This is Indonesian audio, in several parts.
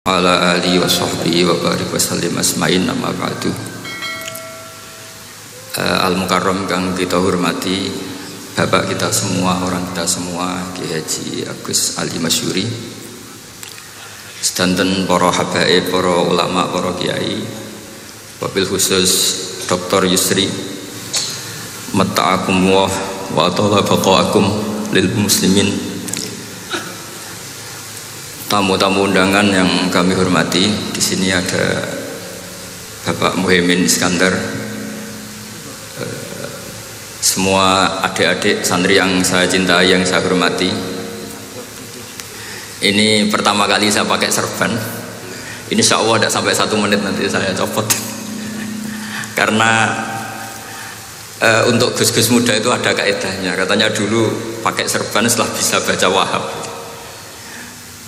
Ala alihi wa sahbihi wa barik wa sallim asma'in amma ba'du. Al-Mukarram kang kita hormati, bapak kita semua, orang kita semua, Ki Haji Agus Ali Masyuri, sedanten para habaib, para ulama, para kiai, wabil khusus Dr. Yusri, matta'akumullah wa atala baqa'akum lil muslimin. Tamu-tamu undangan yang kami hormati, di sini ada Bapak Muhaimin Iskandar, semua adik-adik santri yang saya cintai, yang saya hormati. Ini pertama kali saya pakai serban. Insya Allah tidak sampai 1 menit nanti saya copot. Karena untuk gus-gus muda itu ada kaedahnya. Katanya dulu pakai serban setelah bisa baca Wahab.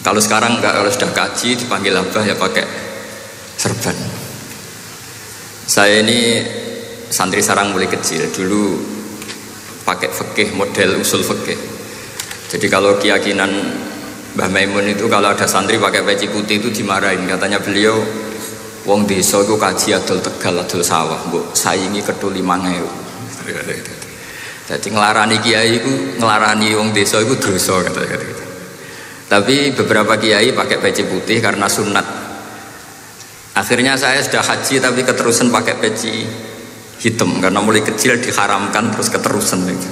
Kalau sekarang enggak, kalau sudah kaji dipanggil abah ya pakai serban. Saya ini santri sarang mulai kecil, dulu pakai fikih, model usul fikih. Jadi kalau keyakinan Mbah Maimun itu kalau ada santri pakai peci putih itu dimarahin. Katanya beliau, wong desa itu kaji adol Tegal, adol sawah, mbok saingi kedul 5.000. Jadi ngelarani kiai itu, ngelarani wong desa itu dosa kata-kata. Tapi beberapa kiai pakai peci putih karena sunat. Akhirnya saya sudah haji tapi keterusan pakai peci hitam karena mulai kecil diharamkan terus keterusan gitu.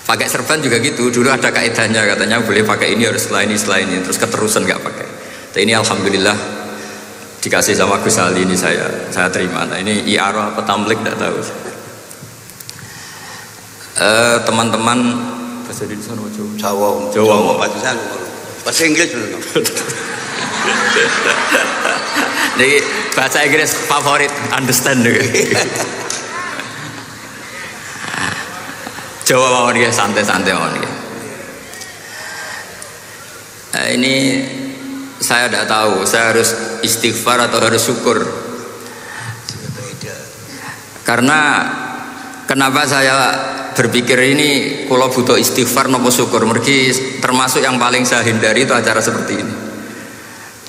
Pakai serban juga gitu, dulu ada kaedahnya katanya boleh pakai ini harus setelah ini terus keterusan nggak pakai. Tapi ini alhamdulillah dikasih sama Gus Ali, ini saya terima. Nah ini iarah apa tamlik tidak tahu. Teman-teman bahasa Indonesia apa Jawa bahasa Inggris dulu. Jadi bahasa Inggris favorit, understand dulu. Jawa mau dia santai-santai mau dia. Ini saya tidak tahu, saya harus istighfar atau harus syukur. Karena kenapa saya berpikir ini kalau butuh istighfar nopo syukur, mergi termasuk yang paling saya hindari itu acara seperti ini.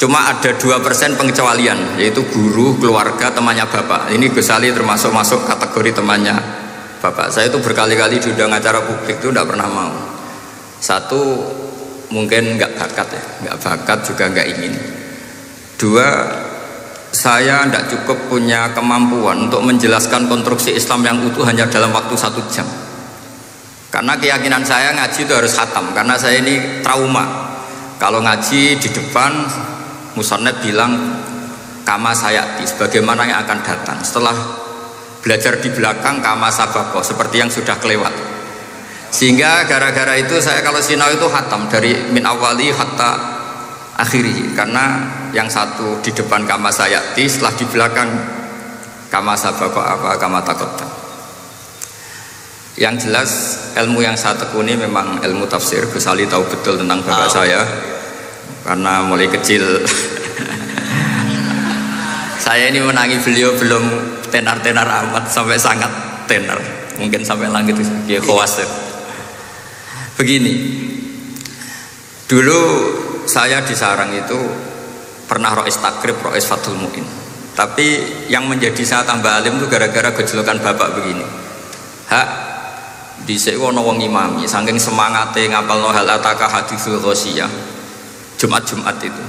Cuma ada 2% pengecualian, yaitu guru, keluarga, temannya bapak. Ini Gus Ali termasuk masuk kategori temannya bapak. Saya itu berkali-kali diundang acara publik itu tidak pernah mau. Satu, mungkin nggak bakat ya, nggak bakat juga nggak ingin. 2, saya tidak cukup punya kemampuan untuk menjelaskan konstruksi Islam yang utuh hanya dalam waktu 1 jam. Karena keyakinan saya ngaji itu harus khatam. Karena saya ini trauma. Kalau ngaji di depan, musannaf bilang kama sayati, sebagaimana yang akan datang. Setelah belajar di belakang kama sabako, seperti yang sudah kelewat. Sehingga gara-gara itu saya kalau sinau itu khatam dari min awali hatta akhiri. Karena yang satu di depan kama sayati, setelah di belakang kama sabako apa kama takotan. Yang jelas ilmu yang saya tekuni memang ilmu tafsir. Gus Ali tahu betul tentang bapak saya karena mulai kecil saya ini menangi beliau belum tenar-tenar amat sampai sangat tenar, mungkin sampai langit ya khawas. Begini, dulu saya di sarang itu pernah rois takrib, rois Fathul Mu'in. Tapi yang menjadi saya tambah alim itu gara-gara gejolokan bapak begini. Dhisik ana wong imami saking semangate ngapalno hal ataka haditsul ghasyiyah Jumat-Jumat itu.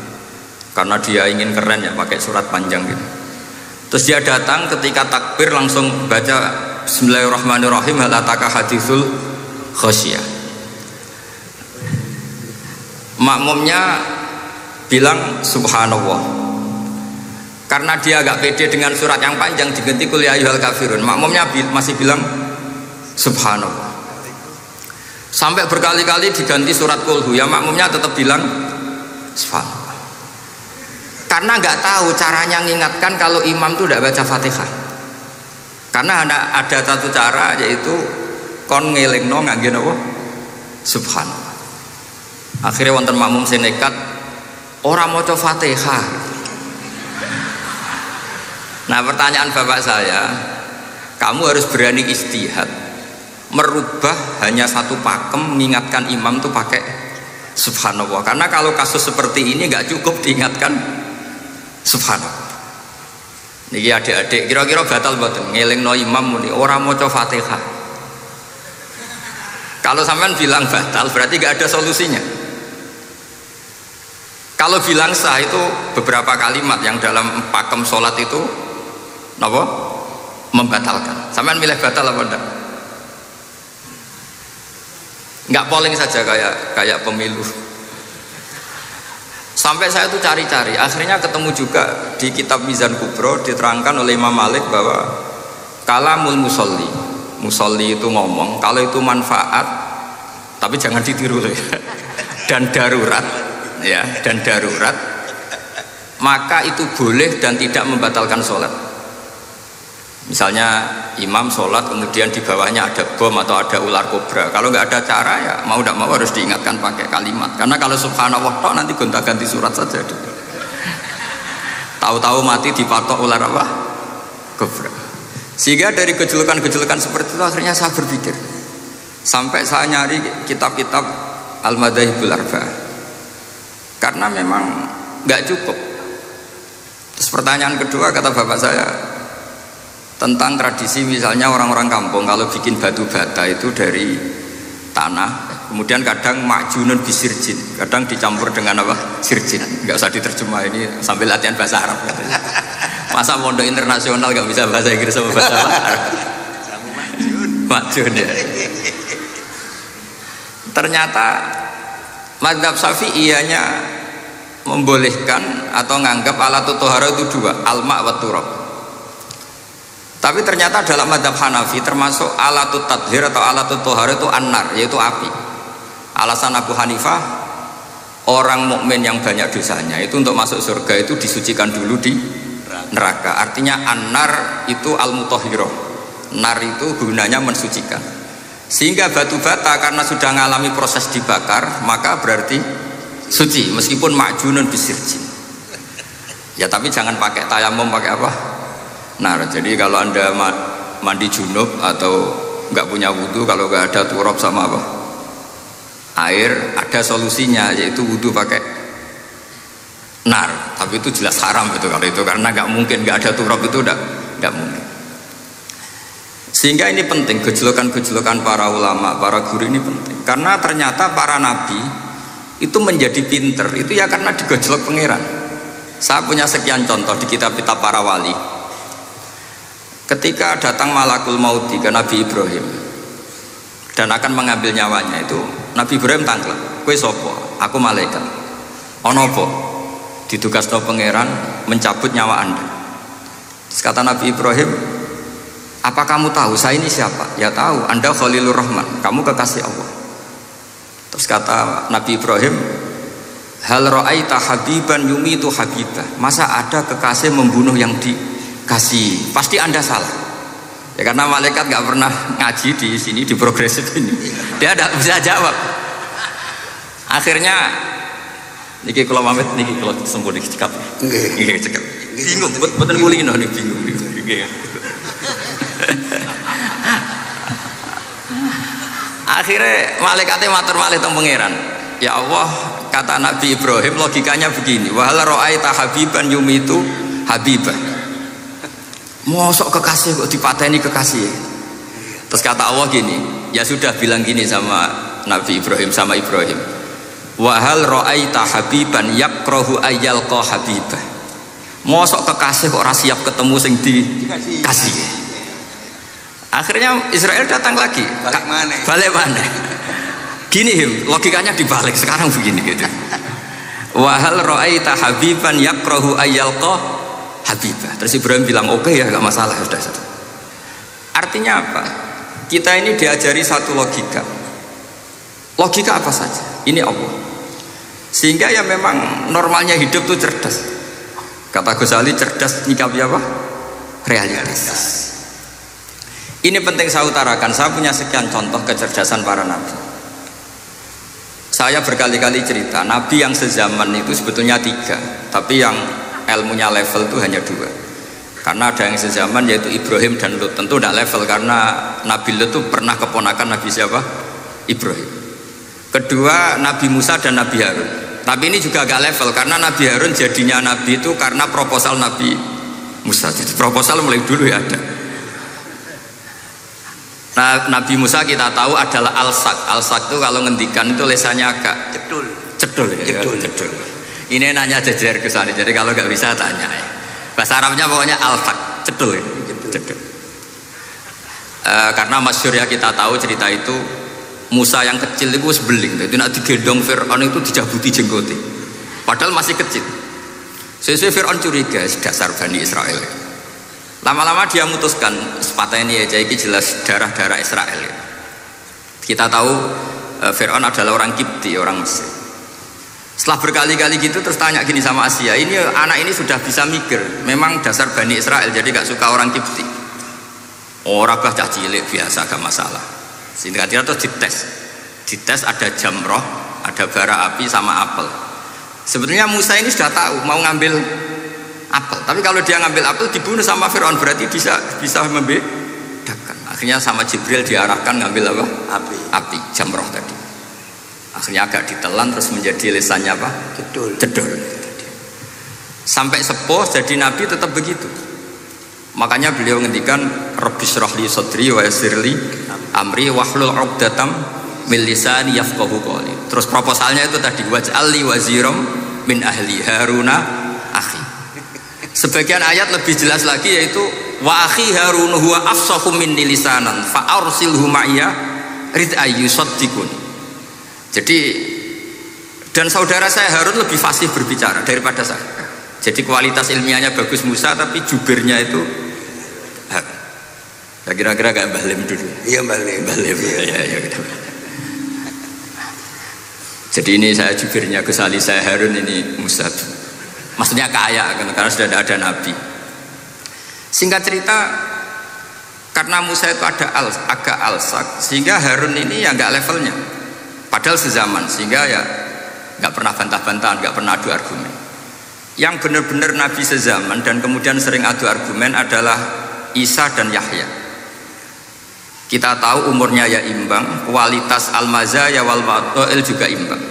Karena dia ingin keren ya pakai surat panjang gitu. Terus dia datang ketika takbir langsung baca bismillahirrahmanirrahim hal ataka haditsul ghasyiyah. Makmumnya bilang subhanallah. Karena dia agak pede dengan surat yang panjang diganti kul ya ayyuhal kafirun. Makmumnya masih bilang subhanallah. Sampai berkali-kali diganti surat kulhu, ya makmumnya tetap bilang subhanallah. Karena nggak tahu caranya mengingatkan kalau imam itu tidak baca Fatihah. Karena ada satu cara, yaitu kon ngelingno ngangge napa subhanallah. Akhirnya wonten makmum sing nekat ora maca Fatihah. Nah, pertanyaan bapak saya, kamu harus berani ijtihad merubah hanya satu pakem mengingatkan imam itu pakai Subhanallah. Karena kalau kasus seperti ini nggak cukup diingatkan Subhanallah. Niki adik-adik kira-kira batal mboten ngelingno imam muni ora maca Fatihah. Kalau sampean bilang batal berarti nggak ada solusinya. Kalau bilang sah itu beberapa kalimat yang dalam pakem sholat itu napa? Membatalkan. Sampean milih batal apa enggak? Enggak polling saja kayak pemilu. Sampai saya tuh cari-cari, akhirnya ketemu juga di kitab Mizan Kubro diterangkan oleh Imam Malik bahwa kalamul musolli itu ngomong kalau itu manfaat, tapi jangan ditiru ya, dan darurat, ya, dan darurat, maka itu boleh dan tidak membatalkan sholat. Misalnya imam sholat kemudian di bawahnya ada bom atau ada ular kobra, kalau nggak ada cara ya mau tidak mau harus diingatkan pakai kalimat, karena kalau subhanallah toh nanti gonta-ganti surat saja. Tahu-tahu mati dipatok ular apa? Kobra. Sehingga dari gejolokan-gejolokan seperti itu akhirnya saya berpikir, sampai saya nyari kitab-kitab Al-Madzhabul Arba'ah, karena memang nggak cukup. Terus pertanyaan kedua kata bapak saya tentang tradisi, misalnya orang-orang kampung kalau bikin batu bata itu dari tanah, kemudian kadang makjunun bisirjin, kadang dicampur dengan apa? Sirjin. Nggak usah diterjemah, ini sambil latihan bahasa Arab katanya. Masa pondok internasional nggak bisa bahasa Inggris sama bahasa Arab? Makjun ya. Ternyata mazhab Syafi'iyahnya membolehkan atau nganggap alatut tohara itu dua, alma wa turab. Tapi ternyata dalam mazhab Hanafi termasuk alatut tadhir atau alatut tohara itu an-nar, yaitu api. Alasan Abu Hanifah, orang mukmin yang banyak dosanya itu untuk masuk surga itu disucikan dulu di neraka. Artinya an-nar itu al-mutahhirah. Nar itu gunanya mensucikan. Sehingga batu bata karena sudah mengalami proses dibakar, maka berarti suci meskipun makjunun bisirjin. Ya tapi jangan pakai tayamum, pakai apa? Nah, jadi kalau anda mandi junub atau nggak punya wudhu, kalau nggak ada turab sama apa air, ada solusinya, yaitu wudhu pakai nar. Tapi itu jelas haram itu kalau itu, karena nggak mungkin nggak ada turab, itu nggak mungkin. Sehingga ini penting, gejolokan-gejolokan para ulama, para guru ini penting, karena ternyata para nabi itu menjadi pinter itu ya karena digojlok pangeran. Saya punya sekian contoh di kitab-kitab para wali. Ketika datang malakul mauti ke Nabi Ibrahim dan akan mengambil nyawanya, itu Nabi Ibrahim tangklek, kowe sapa? Aku malaikat. Ono apa? Ditugasno pangeran mencabut nyawa Anda. Terus kata Nabi Ibrahim, apa kamu tahu saya ini siapa? Ya tahu, Anda Khalilur Rahman, kamu kekasih Allah. Terus kata Nabi Ibrahim, hal ra'aita habiban yumitu habibah, masa ada kekasih membunuh yang dikasih? Pasti Anda salah. Ya karena malaikat nggak pernah ngaji di sini, di progresif ini, dia tidak bisa jawab. Akhirnya niki kalau pamit, niki kalau sembuh niki cekap, niki cekap, bingung, betul kulino nih, bingung. Akhirnya malaikatnya matur malih teng pangeran, ya Allah, kata Nabi Ibrahim logikanya begini, wahal ra'aita habiban yumitu habibah, mosok kekasih kok dipateni kekasih. Terus kata Allah gini, ya sudah bilang gini sama Nabi Ibrahim, sama Ibrahim, wahal ra'aita habiban yakrahu ayyalqa habibah, mosok kekasih kok ora siap ketemu sing dikasih. Akhirnya Israel datang lagi, balik mana? Gini logikanya dibalik sekarang begini gitu. Wahal ra'aita habiban yakrahu ayyalqa habibah. Terus Ibrahim bilang oke ya, nggak masalah, sudah. Artinya apa? Kita ini diajari satu logika. Logika apa saja? Ini Allah. Sehingga ya memang normalnya hidup tuh cerdas. Kata Ghazali, cerdas nyikapi apa? Realitas. Ini penting saya utarakan. Saya punya sekian contoh kecerdasan para nabi. Saya berkali-kali cerita, nabi yang sezaman itu sebetulnya 3, tapi yang ilmunya level itu hanya 2. Karena ada yang sezaman yaitu Ibrahim dan Lut. Tentu tidak level karena Nabi Lut itu pernah keponakan Nabi siapa? Ibrahim. Kedua Nabi Musa dan Nabi Harun. Tapi ini juga agak level karena Nabi Harun jadinya Nabi itu karena proposal Nabi Musa. Jadi proposal mulai dulu ya ada. Nah, Nabi Musa kita tahu adalah al-sak. Al-sak itu kalau ngendikan itu lesannya agak cedul ya, cedul. Ini nanya jejer ke sana. Jadi kalau nggak bisa tanya ya. Bahasa Arabnya pokoknya al-sak, cedul ya. Cedul. Karena masyhur ya kita tahu cerita itu Musa yang kecil itu sebeling, itu nak digendong Fir'aun itu dijabuti jenggote, padahal masih kecil. Sesuai Fir'aun curiga, dasar Bani Israel. Lama-lama dia memutuskan sepatah ini aja, ini jelas darah-darah Israel. Kita tahu Fir'aun adalah orang Kipti, orang Mesir. Setelah berkali-kali gitu terus tanya gini sama Asia, ini anak ini sudah bisa mikir, memang dasar Bani Israel jadi gak suka orang Kipti. Orang bah cah cilik biasa gak masalah. Sehingga terus dites ada jamroh, ada bara api sama apel. Sebetulnya Musa ini sudah tahu mau ngambil apel, tapi kalau dia ngambil apel dibunuh sama Fir'aun, berarti bisa membedakan. Akhirnya sama Jibril diarahkan ngambil apa? Api jamroh tadi. Akhirnya agak ditelan terus menjadi lisannya apa? Cedul. Sampai sepuh jadi nabi tetap begitu. Makanya beliau ngendikan Rabbis shrah li sadri wa yassir li amri wahlul 'uqdatam min lisani yafqahu qawli. Terus proposalnya itu tadi waj'al li waziram min ahli Haruna akhi. Sebagian ayat lebih jelas lagi yaitu wa akhi Harun huwa afsahu minni lisanan fa arsilhu ma'iyya rid ayyusaddiqun. Jadi dan saudara saya Harun lebih fasih berbicara daripada saya. Jadi kualitas ilmiahnya bagus Musa tapi jubirnya itu Harun. Ya kira-kira kayak Mbah Lim dulu. Iya Mbah Lim. Ya, gitu. Jadi ini saya jubirnya Gus Ali, saya Harun, ini Musa. Maksudnya kaya karena sudah ada nabi. Singkat cerita, karena Musa itu agak alsak, sehingga Harun ini ya nggak levelnya. Padahal sezaman, sehingga ya nggak pernah bantah-bantahan, nggak pernah adu argumen. Yang benar-benar nabi sezaman dan kemudian sering adu argumen adalah Isa dan Yahya. Kita tahu umurnya ya imbang, kualitas al-mazaya wal wada'il juga imbang.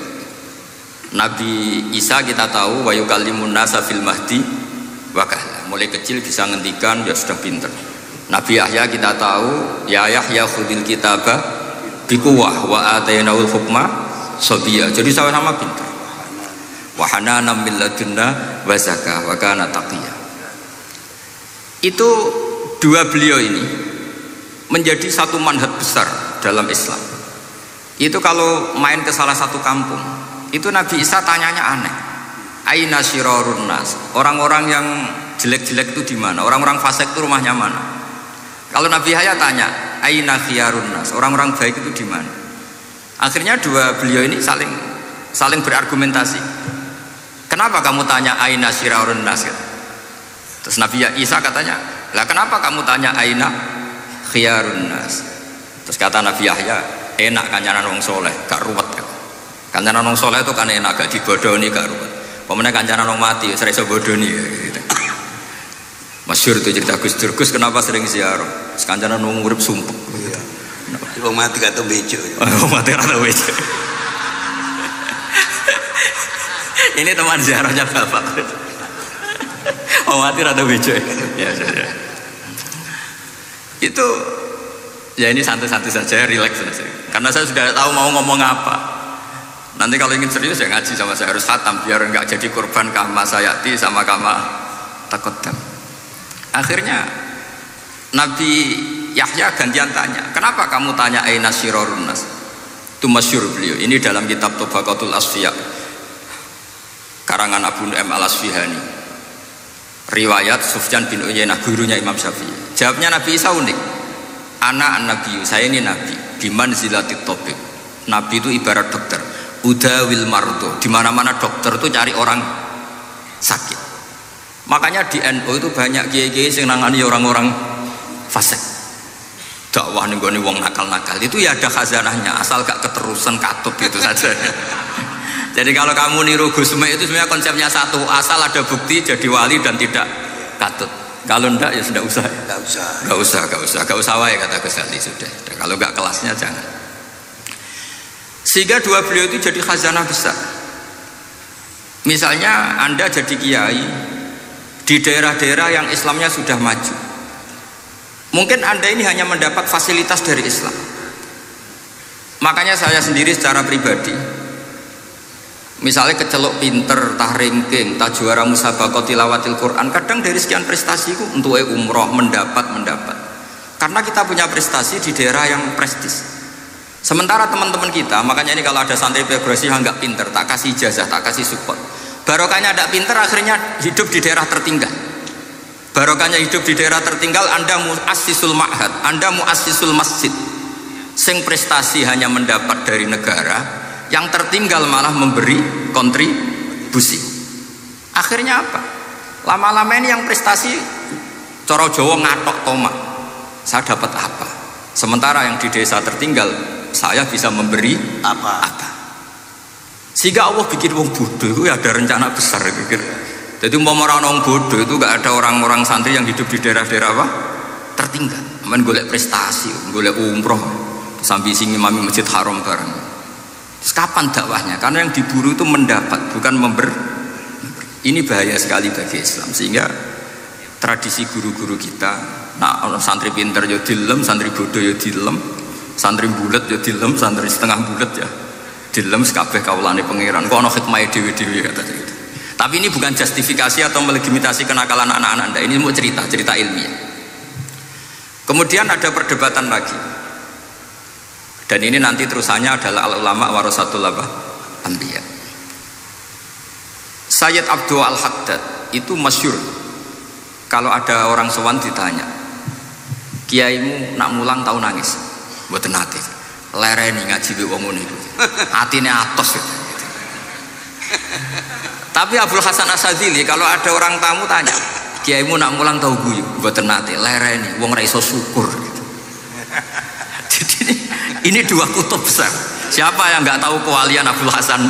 Nabi Isa kita tahu wa yukallimun nasa fil mahdi wa kahla. Mulai kecil bisa ngendikan, ya sudah pinter. Nabi Yahya kita tahu ya Yahya khudil kitaba biquwah wa atainaul hukma sabiyya. Jadi sama-sama pinter. Wa hananan min ladunna wa zakah wa kana taqiyya. Itu dua beliau ini menjadi satu manhaj besar dalam Islam. Itu kalau main ke salah satu kampung, itu Nabi Isa tanyanya aneh. Aina syirarun nas? Orang-orang yang jelek-jelek itu di mana? Orang-orang fasik itu rumahnya mana? Kalau Nabi Yahya tanya, aina khiyarun nas? Orang-orang baik itu di mana? Akhirnya dua beliau ini saling berargumentasi. Kenapa kamu tanya aina syirarun nas? Terus Nabi Isa katanya, lah kenapa kamu tanya aina khiyarun nas? Terus kata Nabi Yahya, enak kancanan wong soleh, gak ruwet. Kancanan wong soleh itu kan enak, gak dibodoni, gak ruwet. Pemenang kancanan wong mati, sering bodoni gitu. Masyhur itu cerita Gus Dur, Gus kenapa sering ziarah? Kancanan wong urip sumpek. Iya. Wong mati gak tau bejo. Wong mati gak tau bejo. Ini teman ziarahnya Bapak. Wong mati gak tau bejo. Ya. Itu ya ini santai-santai saja, relax saja. Karena saya sudah tahu mau ngomong apa. Nanti kalau ingin serius ya ngaji sama saya, harus khatam biar enggak jadi korban kama sayati sama kama takotam. Akhirnya Nabi Yahya gantian tanya, kenapa kamu tanya aina syirarun nas? Itu masyhur beliau. Ini dalam kitab Tabaqatul Asfiya karangan Abu Nu'aim al-Asfihani. Riwayat Sufyan bin Uyainah, gurunya Imam Syafi'i. Jawabnya Nabi Isa unik. Ana an-nabiyu, saya ini nabi. Biman zilatit topik. Nabi itu ibarat dokter. Udawil mardo. Di mana-mana dokter itu cari orang sakit. Makanya di NU itu banyak kiai-kiai yang nangani orang-orang fasik. Dakwah nih wong nakal-nakal itu ya ada khazanahnya, asal gak keterusan katut gitu saja. Jadi kalau kamu niru Gusme itu sebenarnya konsepnya satu, asal ada bukti jadi wali dan tidak katut. Kalau enggak ya sudah usah. Gak usah wae kata Gus Ali sudah. Dan kalau enggak kelasnya jangan. Sehingga dua beliau itu jadi khazanah besar. Misalnya Anda jadi kiai di daerah-daerah yang Islamnya sudah maju, mungkin Anda ini hanya mendapat fasilitas dari Islam. Makanya saya sendiri secara pribadi, misalnya kecelok pinter, tah ranking, tah juara musabaqah tilawatil Quran, kadang dari sekian prestasiku untuk umroh mendapat. Karena kita punya prestasi di daerah yang prestis. Sementara teman-teman kita, makanya ini kalau ada santri progresif yang nggak pinter, tak kasih ijazah, tak kasih support. Barokahnya tidak pinter, akhirnya hidup di daerah tertinggal. Barokahnya hidup di daerah tertinggal, Anda muassisul ma'had, Anda muassisul masjid. Sing prestasi hanya mendapat dari negara, yang tertinggal malah memberi kontribusi. Akhirnya apa? Lama-lama ini yang prestasi coro Jawa ngatok tomak. Saya dapat apa? Sementara yang di desa tertinggal, saya bisa memberi apa? Sehingga Allah bikin wong bodoh itu ada rencana besar gitu. Jadi orang bodoh itu gak ada orang-orang santri yang hidup di daerah-daerah apa? Tertinggal. Aman golek prestasi, golek umroh, sambil sing imami Masjid Haram bareng. Terus kapan dakwahnya? Karena yang diburu itu mendapat, bukan memberi. Ini bahaya sekali bagi Islam. Sehingga tradisi guru-guru kita, nah santri pinter ya dilem, santri bodoh ya dilem, santri bulet ya dilem, santri setengah bulet ya dilem, sekabeh kaulane pangeran. Kok ana hikmahe dhewe-dhewe kata gitu. Tapi ini bukan justifikasi atau melegitimasi kenakalan anak-anak Anda. Ini mau cerita ilmiah. Kemudian ada perdebatan lagi. Dan ini nanti terusannya adalah al-ulama warasatul anbiya. Sayyid Abdul Al-Haddad itu masyhur. Kalau ada orang sowan ditanya, kiaimu nak mulang tau nangis? Mboten nate. Lereni ngaji be wong ngene iku. Atine atos gitu. Tapi Abdul Hasan Asyadzili kalau ada orang tamu tanya, kiaimu nak mulang tau guyu? Mboten nate. Lereni wong ra iso syukur gitu. Jadi ini dua kutub besar. Siapa yang nggak tahu kewalian Abdul Hasan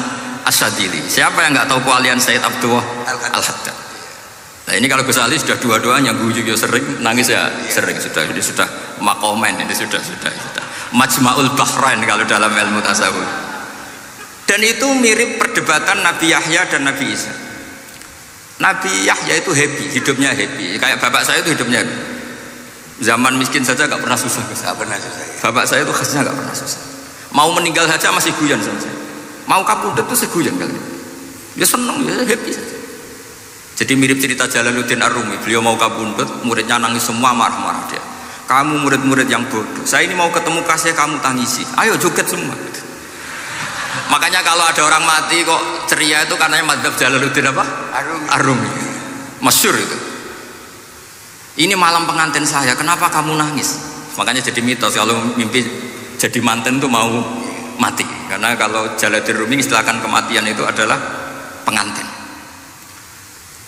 Asyadzili? Siapa yang nggak tahu kewalian Sayyid Abdul Al-Haddad? Nah ini kalau Gus Ali sudah dua-duanya, guyu ya sering, nangis ya sering, sudah ini sudah makomen, ini sudah Majma'ul Bahrain kalau dalam ilmu tasawuf. Dan itu mirip perdebatan Nabi Yahya dan Nabi Isa. Nabi Yahya itu happy, hidupnya happy. Kayak bapak saya itu hidupnya happy. Zaman miskin saja gak pernah susah. Gak pernah susah. Bapak saya itu khasnya gak pernah susah. Mau meninggal saja masih guyon sama saya. Mau kapundhut itu seguyon kali. Dia seneng, dia happy saja. Jadi mirip cerita Jalaluddin Ar-Rumi. Beliau mau kapundhut, muridnya nangis semua, marah-marah dia. Kamu murid-murid yang bodoh. Saya ini mau ketemu kasih kamu tangisi. Ayo joget semua. Makanya kalau ada orang mati kok ceria itu karena madzhab Jalaluddin apa? Ar-Rumi. Masyhur itu. Ini malam pengantin saya, kenapa kamu nangis? Makanya jadi mitos kalau mimpi jadi manten tuh mau mati. Karena kalau Jalaluddin Rumi istilahkan kematian itu adalah pengantin.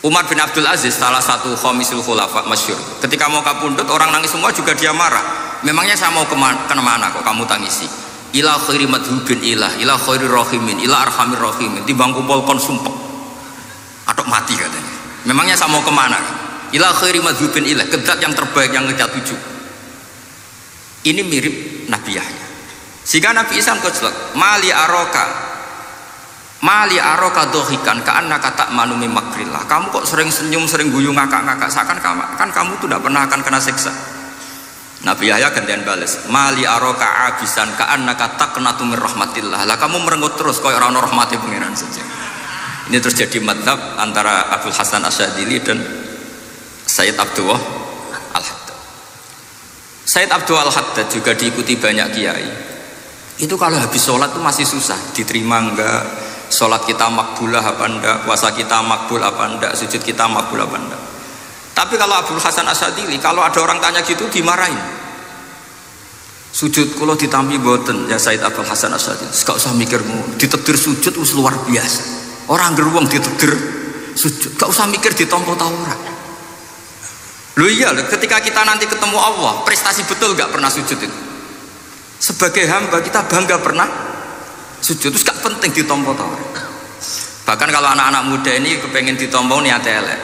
Umar bin Abdul Aziz, salah satu khamisul khulafa masyhur, ketika mau kapundhut orang nangis semua juga dia marah. Memangnya saya mau kemana kok kamu tangisi? Ila khairi madhubin ila khairi rahimin ila arhamir rahimin, timbang kumpul kon sumpek atok mati katanya. Memangnya saya mau kemana? Ila khairi madhubin ila, kedat yang terbaik yang ngecat tuju. Ini mirip Nabi Yahya. Sehingga Nabi Isa koclok Mali aroka dohikan ka'annaka ta'manu min makrillah. Kamu kok sering senyum, sering guyu, ngakak-ngakak, seakan kan kamu tuh tidak pernah akan kena siksa. Nabi Yahya gantian balas, Mali aroka abisan ka'annaka taqnatu min rahmatillah. Lah kamu merenggut terus koyo ora ono rahmate pangeran saja. Ini terus jadi madzhab antara Abdul Hasan Asyadzili dan Sayyid Abdul Al-Haddad. Sayyid Abdul Al-Haddad juga diikuti banyak kiai. Itu kalau habis sholat tuh masih susah, diterima enggak, sholat kita makbulah apa enggak, puasa kita makbul apa enggak, sujud kita makbul apa enggak. Tapi kalau Abdul Hasan Asyadzili, kalau ada orang tanya gitu dimarahin. Sujud kalau ditampi boten ya Sayyid Abdul Hasan Asyadzili, gak usah mikirmu, ditekdir sujud wis luar biasa. Orang geruang ditekdir sujud, gak usah mikir ditompo ta ora. Loh iya, ketika kita nanti ketemu Allah, prestasi betul gak pernah sujud itu. Sebagai hamba kita bangga pernah sujud, terus gak penting ditompo tau. Bahkan kalau anak-anak muda ini kepengen ditompo niat elek,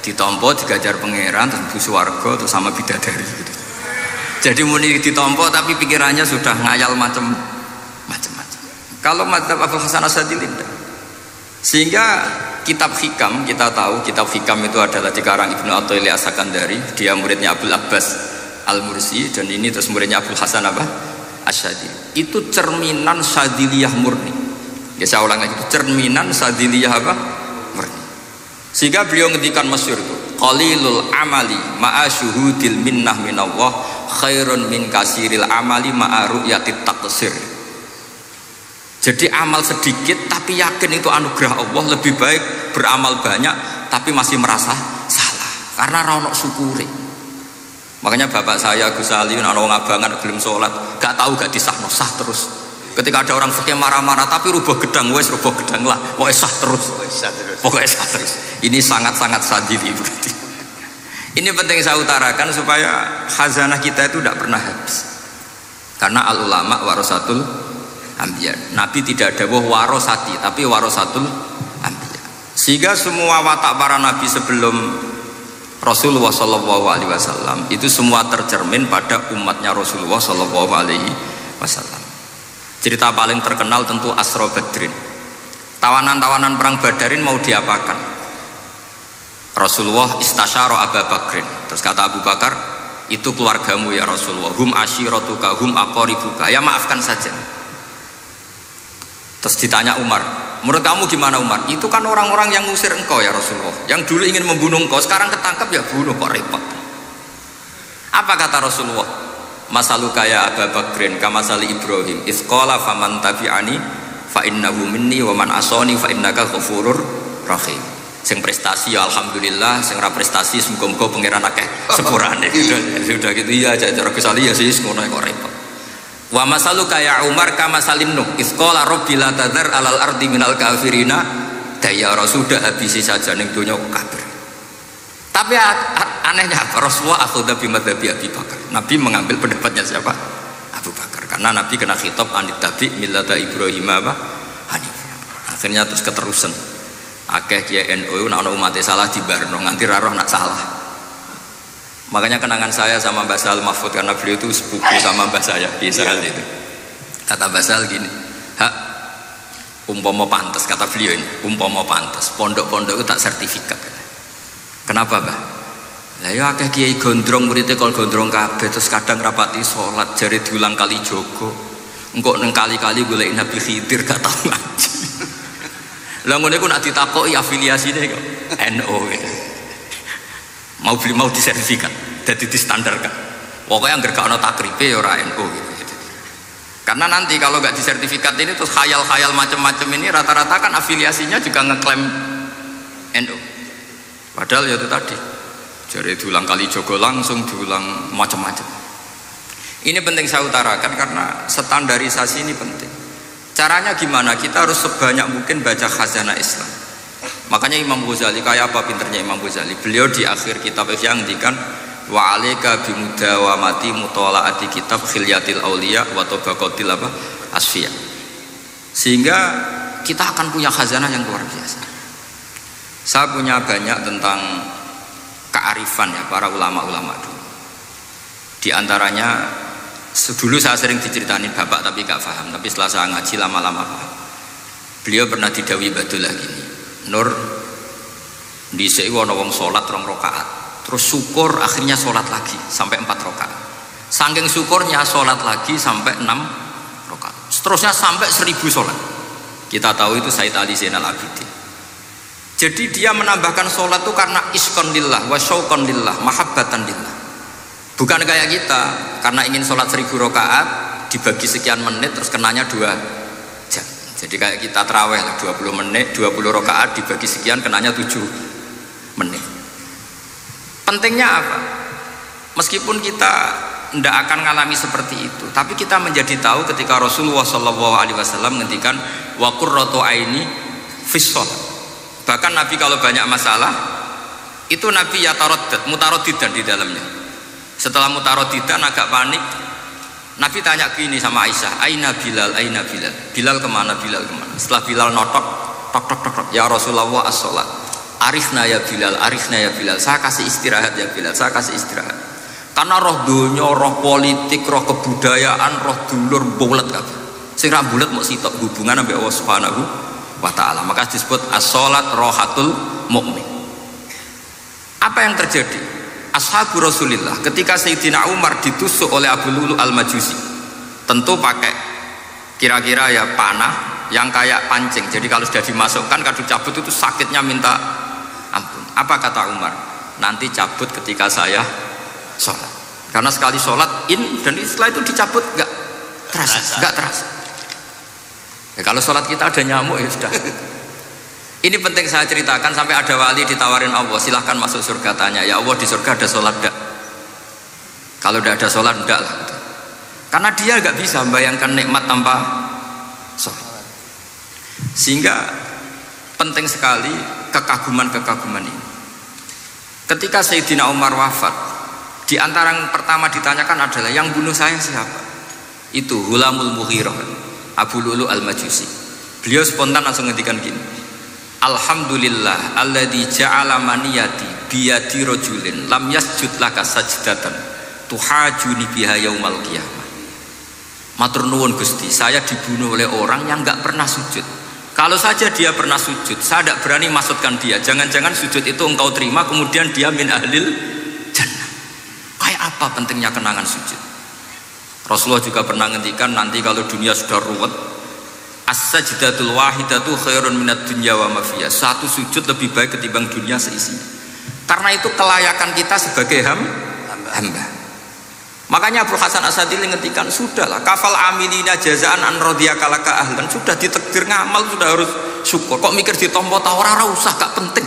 ditompo digajar pangeran terus bu swarga terus sama bidadari gitu. Jadi muni ditompo tapi pikirannya sudah ngayal macam-macam. Kalau madzhab Abul Hasan Asyadzili tidak. Sehingga kitab hikam, kita tahu kitab hikam itu adalah dikarang Ibnu Athaillah As-Sakandari, dia muridnya Abul Abbas Al-Mursi, dan ini terus muridnya Abul Hasan Asyadzili. Itu cerminan Syadziliyah murni. Ya saya ulang lagi, itu cerminan Syadziliyah murni. Sehingga beliau ngendikan masyhur itu, qalilul amali ma'a syuhudil minnah minallah khairun min kasiril amali ma'a ru'yatit taqsir. Jadi amal sedikit tapi yakin itu anugerah Allah, lebih baik beramal banyak tapi masih merasa salah karena ra ono syukure. Makanya bapak saya Gus Ali ana wong abangan gelem salat, gak tahu gak disahno sah terus. Ketika ada orang fikih marah-marah tapi rubah gedang wes rubah gedang lah, pokoke sah terus. Pokoknya sah terus. Ini sangat-sangat sadili berarti. Ini penting saya utarakan supaya khazanah kita itu tidak pernah habis. Karena al ulama warasatul Ambiya. Nabi tidak ada warosati, tapi warasatul Ambiya. Sehingga semua watak para nabi sebelum Rasulullah SAW itu semua tercermin pada umatnya Rasulullah SAW. Cerita paling terkenal tentu Asra Badrin. Tawanan-tawanan perang Badarin mau diapakan? Rasulullah istasyara Abu Bakrin. Terus kata Abu Bakar, itu keluargamu ya Rasulullah. Hum ashiratuka, hum aqaribuka. Ya maafkan saja. Terus ditanya Umar, menurut kamu gimana Umar? Itu kan orang-orang yang ngusir engkau ya Rasulullah, yang dulu ingin membunuh engkau, sekarang ketangkap ya bunuh, kok repot. Apa kata Rasulullah? Masaluka ya Abu Bakrin kamasali Ibrahim isqala faman tabi'ani fa innahu minni wa man asani fa innaka ghafurur rahim. Sing prestasi ya alhamdulillah, sing ra prestasi muga-muga pangeran akeh sepurane. Sudah gitu ya aja cara Gus Ali ya sih ngono kok repot. Wa masaluka ya Umar kamasalin Nuh isqala rabbil la tadzar alal ardi minal kafirina dayara, sudah habisi saja ning donya kafir. Tapi anehnya apa? Rasulullah akhudha bi madzhabi Abi Bakar. Nabi mengambil pendapatnya siapa? Abu Bakar. Karena Nabi kena khitab anit tabi millata Ibrahim hanif. Akhirnya terus keterusan. Akeh kiai NU nek ana umat salah dibarno nganti ra roh nak salah. Makanya kenangan saya sama Mbah Sal Mahfud karena beliau itu sepupu sama Mbah saya di Israel itu. Kata Mbah Sal gini, hak umpama pantas, kata beliau ini, umpama pantas pondok-pondok itu tak sertifikat. Kenapa Mbah? Lah ya akeh kiai gondrong muridnya kol gondrong kabeh terus kadang rapati sholat jari diulang kali jogo. Engkok neng kali-kali golek Nabi Khidir gak tau ngaji. Lah ngene ku nak ditakoki afiliasine kok NU gitu. Mau disertifikat, jadi distandarkan. Pokoknya anggar gak ono takribe ya ora NU gitu. Karena nanti kalau gak disertifikat ini terus khayal-khayal macam-macam ini rata-rata kan afiliasinya juga ngeklaim NU. Padahal ya itu tadi. Jadi diulang kali jogo langsung diulang macam-macam. Ini penting saya utarakan karena standarisasi ini penting. Caranya gimana? Kita harus sebanyak mungkin baca khazanah Islam. Makanya Imam Ghazali, kayak apa pinternya Imam Ghazali? Beliau di akhir kitab yang ngendikan wa alaika bimudawamati mutalaati kitab khilyatil auliya wa tabaqatil asfiya. Sehingga kita akan punya khazanah yang luar biasa. Saya punya banyak tentang kearifan ya para ulama-ulama dulu. Di antaranya dulu saya sering diceritain bapak tapi gak paham, tapi setelah saya ngaji lama-lama paham. Beliau pernah didawi Badullah gini, Nur dhisik ana wong salat 2 rakaat, terus syukur akhirnya salat lagi sampai 4 rakaat. Saking syukurnya salat lagi sampai 6 rakaat. Seterusnya sampai 1000 salat. Kita tahu itu Said Ali Zainal Abidin. Jadi dia menambahkan sholat itu karena iskon lillah wa syauqon lillah, mahabbatan lillah. Bukan kayak kita karena ingin sholat 1000 rakaat dibagi sekian menit terus kenanya 2 jam. Jadi kayak kita terawih 20 menit 20 rakaat dibagi sekian kenanya 7 menit. Pentingnya apa? Meskipun kita tidak akan mengalami seperti itu, tapi kita menjadi tahu ketika Rasulullah SAW menghentikan wa qurratu aini fis shalah. Bahkan Nabi kalau banyak masalah itu Nabi ya mutaraddidan di dalamnya. Setelah mutaraddidan agak panik, Nabi tanya gini sama Aisyah, aina Bilal, aina Bilal, Bilal kemana, Bilal kemana? Setelah Bilal notok, tok tok tok tok, ya Rasulullah as-sholat, arifna ya Bilal, arifna ya Bilal, saya kasih istirahat ya Bilal, saya kasih istirahat. Karena roh dunia, roh politik, roh kebudayaan, roh dulur bolet kabeh. Sing ra bulet mok sitok hubungan ambek Allah Subhanahu wa taala. Maka disebut as-shalat rohatul mukmin. Apa yang terjadi? Ashabu Rasulillah ketika Sayyidina Umar ditusuk oleh Abu Lulu al-Majusi, tentu pakai kira-kira ya panah yang kayak pancing. Jadi kalau sudah dimasukkan kadu cabut itu sakitnya minta ampun. Apa kata Umar? Nanti cabut ketika saya sholat. Karena sekali sholat dan setelah itu dicabut nggak terasa. Ya, kalau sholat kita ada nyamuk ya sudah. Ini penting saya ceritakan sampai ada wali ditawarin Allah, silahkan masuk surga, tanya ya Allah di surga ada sholat enggak? Kalau tidak ada sholat enggak lah. Karena dia nggak bisa membayangkan nikmat tanpa sholat. Sehingga penting sekali kekaguman ini. Ketika Sayyidina Umar wafat, di antara yang pertama ditanyakan adalah yang bunuh saya siapa? Itu Hulamul Mughirah, Abu Lulu al-Majusi. Beliau spontan langsung ngendikan gini, Alhamdulillah alladzi ja'ala maniyati biyadi rajulin lam yasjud laka sajdatan tuhajuni biha yaumal qiyamah. Matur nuwun Gusti, saya dibunuh oleh orang yang enggak pernah sujud. Kalau saja dia pernah sujud, saya tidak berani maksudkan dia. Jangan-jangan sujud itu engkau terima kemudian dia min ahlil jannah. Kayak apa pentingnya kenangan sujud? Rasulullah juga pernah ngendikan nanti kalau dunia sudah ruwet, as-sajdatul wahidatu khairun minad dunya wa ma fiha. Satu sujud lebih baik ketimbang dunia seisinya. Karena itu kelayakan kita sebagai hamba. Makanya Abu Hasan Asadili ngendikan sudahlah kafal amilina jazaan an radiyaka laka ahlan, sudah ditakdir ngamal sudah harus syukur. Kok mikir ditompo ta ora usah, gak penting.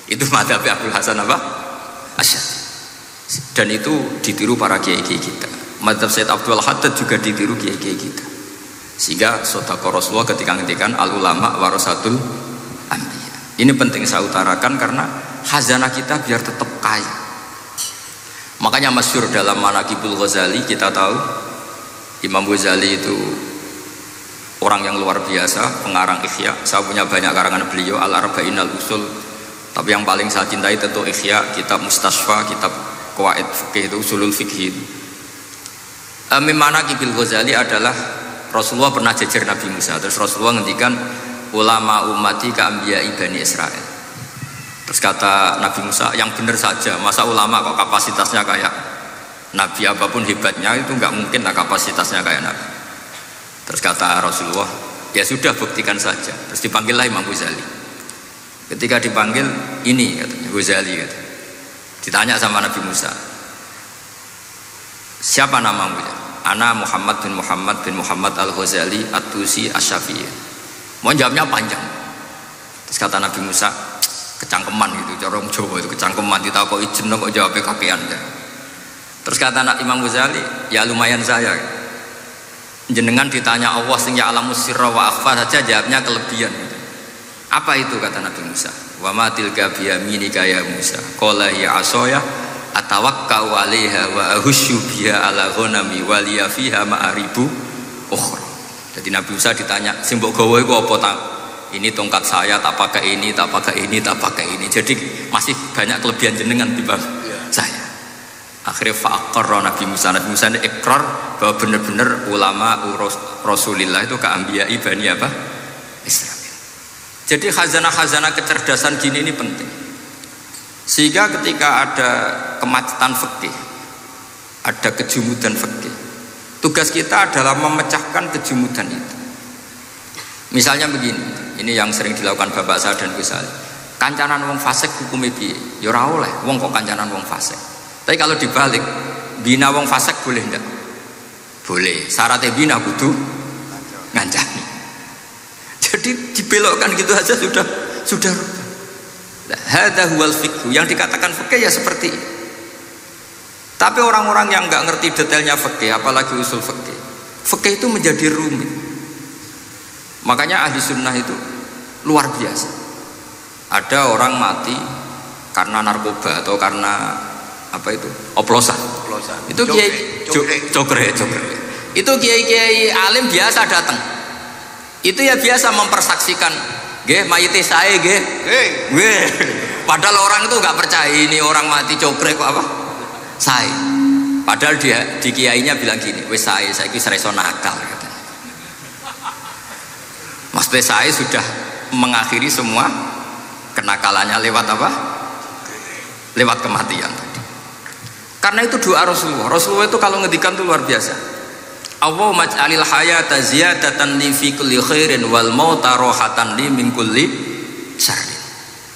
Itu madzhab Abu Hasan apa? Asy'ari. Dan itu ditiru para kiai-kiai kita. Madzhab Said Abdul Haddad juga ditiru kiai-kiai kita. Sehingga sedekah Rasulullah ketika ngendikan al ulama warasatul anbiya. Ini penting saya utarakan karena khazanah kita biar tetap kaya. Makanya masyhur dalam Manaqibul Ghazali kita tahu Imam Ghazali itu orang yang luar biasa, pengarang Ihya. Saya punya banyak karangan beliau, Al-Arba'in Al-Usul. Tapi yang paling saya cintai tentu Ihya, kitab Mustasfa, kitab Qawaid Fikih itu Usulul Fikih. Manaqibul Ghazali adalah Rasulullah pernah jejer Nabi Musa. Terus Rasulullah ngendikan ulama ummati ka anbiya'i Bani Israil. Terus kata Nabi Musa, yang benar saja, masa ulama kok kapasitasnya kayak Nabi, apapun hebatnya itu nggak mungkin lah kapasitasnya kayak Nabi. Terus kata Rasulullah, ya sudah buktikan saja. Terus dipanggillah Imam Ghazali. Ketika dipanggil, ini katanya Ghazali kata. Ditanya sama Nabi Musa, siapa namamu? Ana Muhammad bin Muhammad Al-Ghazali At-Tusi Asy-Syafi'i. Mau jawabnya panjang. Terus kata Nabi Musa, kecangkeman gitu, cara Jawa itu kecangkeman, ditakoki jeneng kok jawabnya kakean ya. Terus kata anak Imam Ghazali, ya lumayan saya. Jenengan ditanya Allah sing ya'lamus sirra wa akhfa saja jawabnya kelebihan. Apa itu kata Nabi Musa? Wa ma tilka bi yaminika ya Musa. Qala ya asaya atawakkau 'alaiha wa ahusyu biha 'ala ghanami wa liya fiha ma'aribu ukhra. Jadi Nabi Musa ditanya, sing mbok gawe iku apa ta? Ini tongkat saya, tak pakai ini, tak pakai ini, tak pakai ini. Jadi masih banyak kelebihan jenengan timbang saya. Akhirnya fa'aqarra Nabi Musa ini ikrar bahwa benar-benar ulama Rasulillah itu keambiai Bani apa? Israel. Jadi khazanah-khazanah kecerdasan gini ini penting. Sehingga ketika ada kemacetan fikih, ada kejumudan fikih, tugas kita adalah memecahkan kejumudan itu. Misalnya begini, ini yang sering dilakukan Bapak saya dan Gus Ali. Kancanan wong fasik hukumnya piye? Ya ora oleh, wong kok kancanan wong fasik. Tapi kalau dibalik, bina wong fasik boleh ndak? Boleh. Syaratnya bina kudu ngancani. Jadi dibelokkan gitu aja sudah. Hadza huwal fiqh. Yang dikatakan fikih ya seperti ini. Tapi orang-orang yang nggak ngerti detailnya fikih, apalagi usul fikih, fikih itu menjadi rumit. Makanya ahli sunnah itu luar biasa. Ada orang mati karena narkoba atau karena apa itu? Oplosan. Itu kiai cokre. Itu kiai alim biasa datang. Itu ya biasa mempersaksikan, nggih mayite sae nggih. Nggih. Padahal orang itu nggak percaya ini orang mati cokre kok apa? Sae. Padahal dia di kiainya bilang gini, wis sae saiki iso nakal katanya. Maksudnya saya sudah mengakhiri semua kenakalannya lewat apa? Lewat kematian tadi. Karena itu doa Rasulullah. Rasulullah itu kalau ngedikan itu luar biasa. Allahumma ij'alil hayata ziyadatan li fi kulli khairin wal mauta rohatan li min kulli syarrin.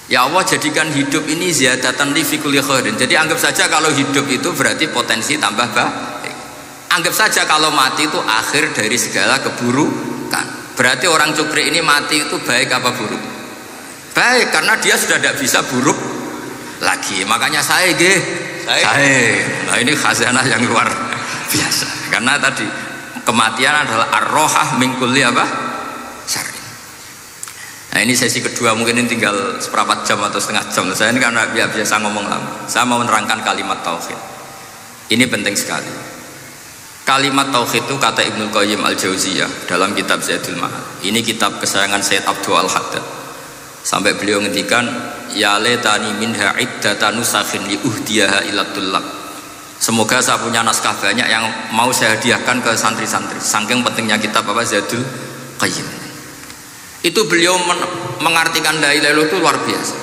Ya Allah, jadikan hidup ini ziyadatan li fi kulli khairin. Jadi anggap saja kalau hidup itu berarti potensi tambah baik. Anggap saja kalau mati itu akhir dari segala keburukan. Berarti orang cukri ini mati itu baik apa buruk? Baik, karena dia sudah tidak bisa buruk lagi. Makanya saya. Nah ini khazanah yang luar biasa. Karena tadi kematian adalah ar-rohah min kulli apa? Syarri. Nah ini sesi kedua, mungkin ini tinggal seperempat jam atau setengah jam. Saya ini karena biasa ngomong lama. Saya mau menerangkan kalimat tauhid. Ini penting sekali. Kalimat tauhid itu kata Ibnu Qayyim Al-Jauziyah dalam kitab Zaidul Ma'ad. Ini kitab kesayangan Sayyid Abdul Al-Haddad. Sampai beliau ngendikan, ya letani minha iddatan nusakhin li uhdiyaha ila tullab. Semoga saya punya naskah banyak yang mau saya hadiahkan ke santri-santri. Saking pentingnya kitab apa Zaidul Qayyim. Itu beliau mengartikan la ilaha illallah itu luar biasa.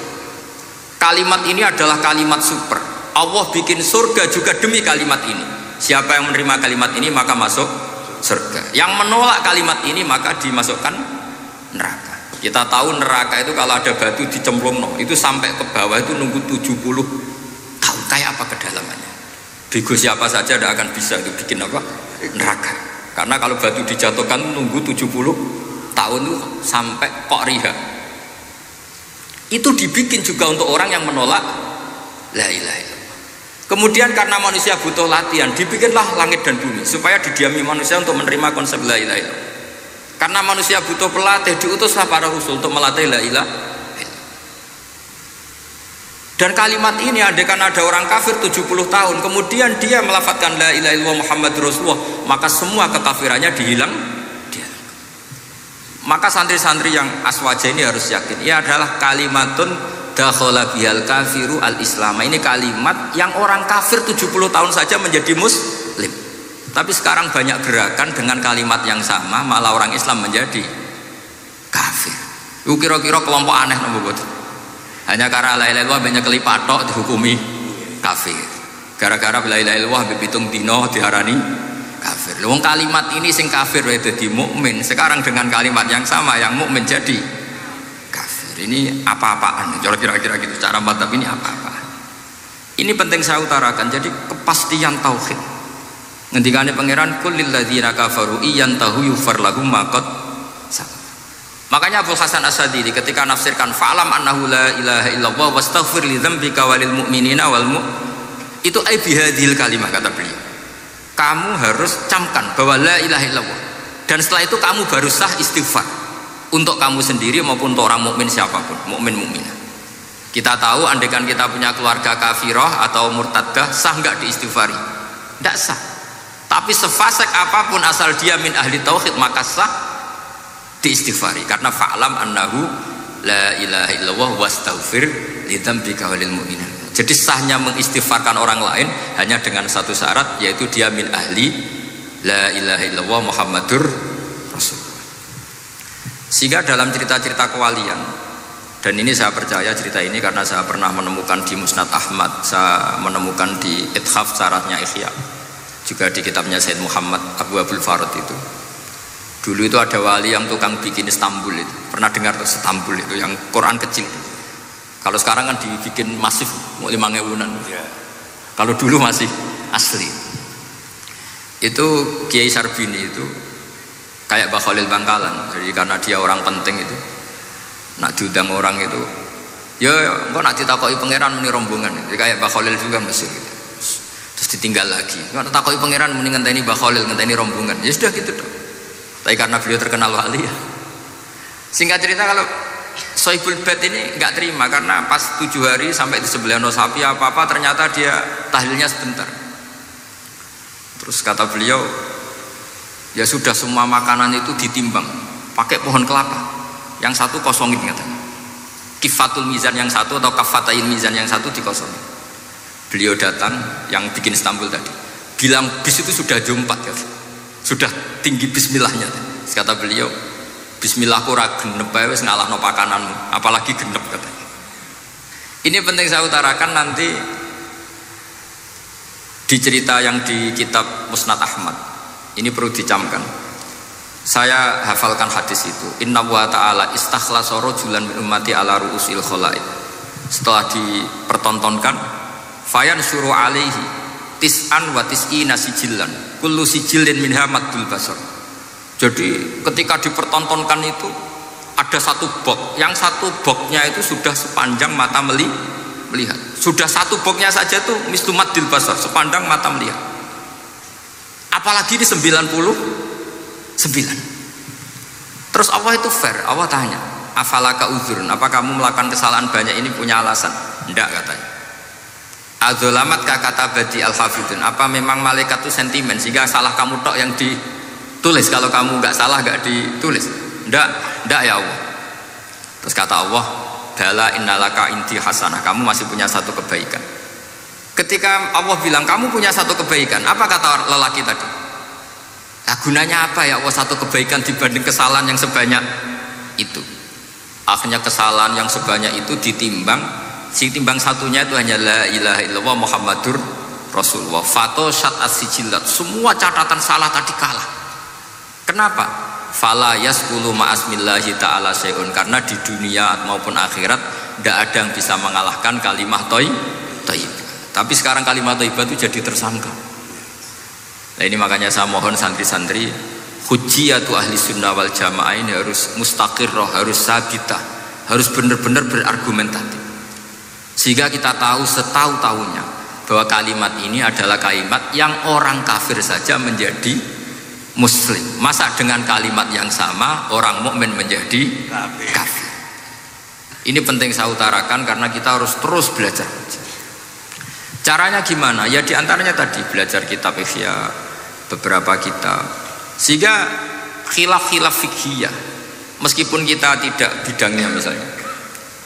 Kalimat ini adalah kalimat super. Allah bikin surga juga demi kalimat ini. Siapa yang menerima kalimat ini maka masuk surga. Yang menolak kalimat ini maka dimasukkan neraka. Kita tahu neraka itu kalau ada batu dicemplung itu sampai ke bawah itu nunggu 70 tahun. Kayak apa kedalamannya? Bego siapa saja tidak akan bisa bikin apa? Neraka. Karena kalau batu dijatuhkan nunggu 70 tahun itu sampai kok riha. Itu dibikin juga untuk orang yang menolak la ilaha illallah. Kemudian karena manusia butuh latihan, dibikinlah langit dan bumi supaya didiami manusia untuk menerima konsep la ilaha illallah. Karena manusia butuh pelatih, diutuslah para rasul untuk melatih la ilaha illallah. Dan kalimat ini andaikan ada orang kafir 70 tahun kemudian dia melafadzkan la ilaha illallah Muhammadur Rasulullah, maka semua kekafirannya dihilang. Maka santri-santri yang aswaja ini harus yakin, ia adalah kalimatun dakhala bihal kafiru al-islam. Ini kalimat yang orang kafir 70 tahun saja menjadi muslim. Tapi sekarang banyak gerakan dengan kalimat yang sama malah orang Islam menjadi kafir. Itu kira-kira kelompok aneh nomor betul. Hanya karena la ilaha illallah banyak kelipat tok dihukumi kafir. Gara-gara la ilaha illallah bepitung dino diarani kafir. Wong kalimat ini sing kafir wae dadi mukmin. Sekarang dengan kalimat yang sama yang mukmin jadi kafir. Ini apa-apaan? Kira-kira gitu cara madzhab ini apa-apaan. Ini penting saya utarakan. Jadi kepastian tauhid. Ngendikane pangeran kullil ladzina kafaru iyantahu yufar lahum ma qad. Makanya Abu Hasan As-Sadili ketika nafsirkan fa'lam annahu la ilaha illallah wastaghfir li dzambika walil mu'minina wal itu ai bihadhil kalimah kata beliau. Kamu harus camkan bahwa la ilaha illallah dan setelah itu kamu baru sah istighfar untuk kamu sendiri maupun untuk orang mukmin siapapun, mukmin mukminah. Kita tahu andaikan kita punya keluarga kafirah atau murtadah sah enggak diistighfari? Enggak sah. Tapi sefasik apapun asal dia min ahli tauhid maka sah diistighfari karena fa'lam annahu la ilaha illallah wastaghfir li dzambika walil mu'minin. Jadi sahnya mengistighfarkan orang lain hanya dengan satu syarat, yaitu dia min ahli la ilaha illallah Muhammadur Rasulullah. Sehingga dalam cerita-cerita kewalian, dan ini saya percaya cerita ini karena saya pernah menemukan di Musnad Ahmad, saya menemukan di Ithaf syaratnya Ihya, juga di kitabnya Said Muhammad Abu Abdul Farad itu. Dulu itu ada wali yang tukang bikin Istanbul itu. Pernah dengar tuh Istanbul itu yang Quran kecil. Kalau sekarang kan dibikin masif 5.000-an. Ya. Kalau dulu masih asli. Itu Kiai Sarbini itu kayak Mbah Khalil Bangkalan. Jadi karena dia orang penting itu, nak diundang orang itu, ya kok nak ditakoki pangeran muni rombongan. Jadi kayak Mbah Khalil juga Mesir gitu. Terus ditinggal lagi. Kok takoki pangeran muni ngenteni Mbah Khalil, ngenteni rombongan. Ya sudah gitu dong. Tapi karena beliau terkenal wali ya. Singkat cerita kalau Sohibul Bait ini nggak terima karena pas 7 hari sampai di sebelah sapi apa-apa ternyata dia tahlilnya sebentar. Terus kata beliau, ya sudah semua makanan itu ditimbang pakai pohon kelapa. Yang satu kosongin katanya. Kifatul mizan yang satu atau kafatail mizan yang satu dikosongin. Beliau datang yang bikin Istanbul tadi. Bilang bis itu sudah jam 4 ya. Sudah tinggi bismillahnya. Kata beliau, Bismillah ku ora genep wae wis ngalahno pakananmu, apalagi genep katanya. Ini penting saya utarakan nanti di cerita yang di kitab Musnad Ahmad. Ini perlu dicamkan. Saya hafalkan hadis itu. Inna wa ta'ala istakhlasa rajulan min ummati ala ru'usil khalaid. Setelah dipertontonkan, fayan suruh alaihi tis'an wa tis'ina sijillan kullu sijillin minha maddul basar. Jadi ketika dipertontonkan itu ada satu box, yang satu boxnya itu sudah sepanjang mata melihat. Sudah satu boxnya saja tuh mislu maddil basar, sepandang mata melihat. Apalagi di 99. Terus Allah itu fair, Allah tanya, afalaka uzurun, apa kamu melakukan kesalahan banyak ini punya alasan? Enggak katanya. Adzolamat kata badi al-hafidun, apa memang malaikat itu sentimen sehingga salah kamu tok yang ditulis, kalau kamu nggak salah nggak ditulis? Ndak ya Allah. Terus kata Allah, bala innalaka inti hasanah, kamu masih punya satu kebaikan. Ketika Allah bilang kamu punya satu kebaikan, apa kata lelaki tadi? Nah, gunanya apa ya Allah satu kebaikan dibanding kesalahan yang sebanyak itu? Akhirnya kesalahan yang sebanyak itu ditimbang, si timbang satunya itu hanya la ilaha illallah Muhammadur Rasulullah. Fato syat as-sijillat, semua catatan salah tadi kalah. Kenapa? Fala yaskulu ma'asmillahi ta'ala syai'un, karena di dunia maupun akhirat tidak ada yang bisa mengalahkan kalimah thayyibah. Tapi sekarang kalimah thayyibah itu jadi tersangka. Nah ini makanya saya mohon santri-santri, hujjiyatu ahli sunnah wal jamaah ini harus mustaqirrah, harus sabitah, harus benar-benar berargumentatif. Sehingga kita tahu setahu-tahunya bahwa kalimat ini adalah kalimat yang orang kafir saja menjadi muslim. Masa dengan kalimat yang sama orang mukmin menjadi kafir? Ini penting saya utarakan karena kita harus terus belajar. Caranya gimana? Ya diantaranya tadi belajar kitab Ihya, beberapa kitab, sehingga khilaf-khilaf fikhiyah meskipun kita tidak bidangnya misalnya,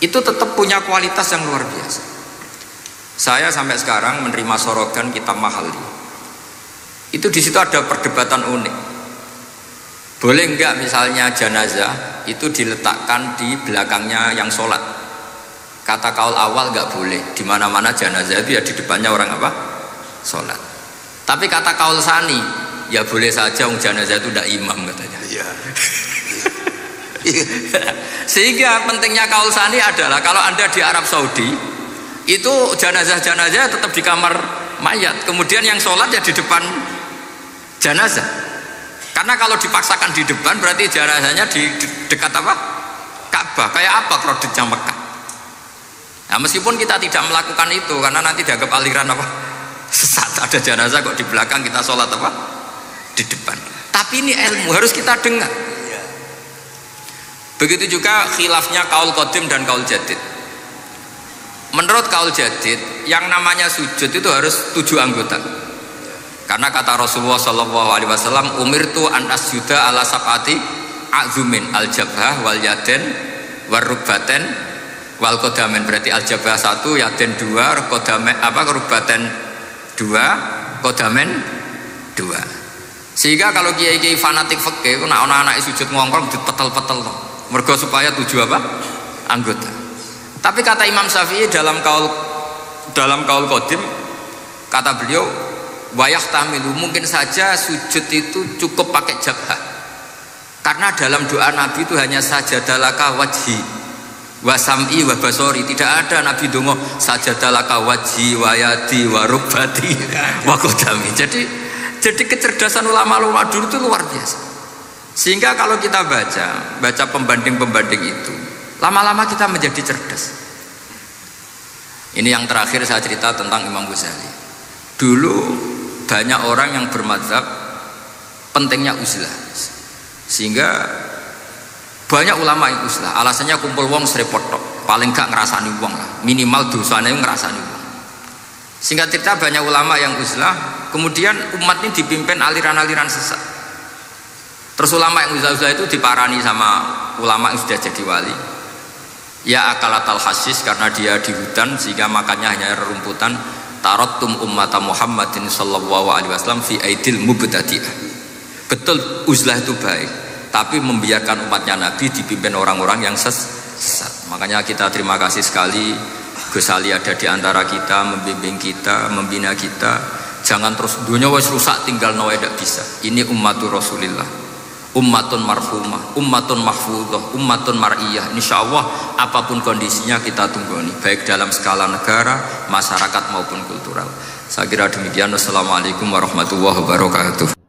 itu tetap punya kualitas yang luar biasa. Saya sampai sekarang menerima sorogan kitab Mahalli. Itu di situ ada perdebatan unik. Boleh enggak misalnya jenazah itu diletakkan di belakangnya yang sholat? Kata kaul awal enggak boleh. Di mana-mana jenazah itu ya di depannya orang apa? Sholat. Tapi kata kaul sani, ya boleh saja jenazah itu tidak imam katanya. Iya. Sehingga pentingnya kaul sani adalah kalau Anda di Arab Saudi itu jenazah-jenazah tetap di kamar mayat, kemudian yang sholat ya di depan jenazah. Karena kalau dipaksakan di depan berarti jenazahnya di dekat apa? Ka'bah. Kayak apa kreditnya Mekah. Nah meskipun kita tidak melakukan itu karena nanti dianggap aliran apa? Sesat, ada jenazah kok di belakang kita sholat apa? Di depan. Tapi ini ilmu harus kita dengar. Begitu juga khilafnya kaul qadim dan kaul jadid. Menurut kaul jadid, yang namanya sujud itu harus 7 anggota. Karena kata Rasulullah SAW, umirtu an asjuda ala sab'ati a'zumin al-jabhah wal yaden wal rukbaten wal kodamen. Berarti al-jabhah 1, yaden 2, kodamen apa rukbaten 2, kodamen 2. Sehingga kalau kiai-kiai fanatik fikih, nak anak-anak sujud ngongkrong dipetel-petel loh. Mergo supaya 7 apa? Anggota. Tapi kata Imam Syafi'i dalam kaul qadim, kata beliau, wayah tamilu, mungkin saja sujud itu cukup pakai jabhah. Karena dalam doa Nabi itu hanya sajadalaka wajhi wa sam'i wa basori. Tidak ada Nabi dongo sajadalaka wajhi wa yadi wa rubbati wa qadami. Jadi kecerdasan ulama-ulama dulu itu luar biasa. Sehingga kalau kita baca pembanding-pembanding itu, lama-lama kita menjadi cerdas. Ini yang terakhir saya cerita tentang Imam Ghazali. Dulu banyak orang yang bermadzhab pentingnya uzlah, sehingga banyak ulama yang uzlah. Alasannya kumpul wong serepot tok, paling gak ngerasani wong lah, minimal dosanya ngerasani wong. Singkat cerita banyak ulama yang uzlah, kemudian umat ini dipimpin aliran-aliran sesat. Terus ulama yang uzlah itu diparani sama ulama yang sudah jadi wali. Ya akalatal hasis, karena dia di hutan sehingga makannya hanya rerumputan. Tarattum ummata Muhammadin sallallahu alaihi wasallam fi aidil mubtadi'ah. Betul uzlah itu baik, tapi membiarkan umatnya Nabi dipimpin orang-orang yang sesat. Makanya kita terima kasih sekali Gus Ali ada di antara kita, membimbing kita, membina kita. Jangan terus dunia wis rusak tinggal nawa tidak bisa. Ini ummatur Rasulillah, ummatun marhumah, ummatun mahfudhah, ummatun mar'iyah. Insyaallah apapun kondisinya kita tunggoni, baik dalam skala negara, masyarakat maupun kultural. Saya kira demikian. Wassalamualaikum warahmatullahi wabarakatuh.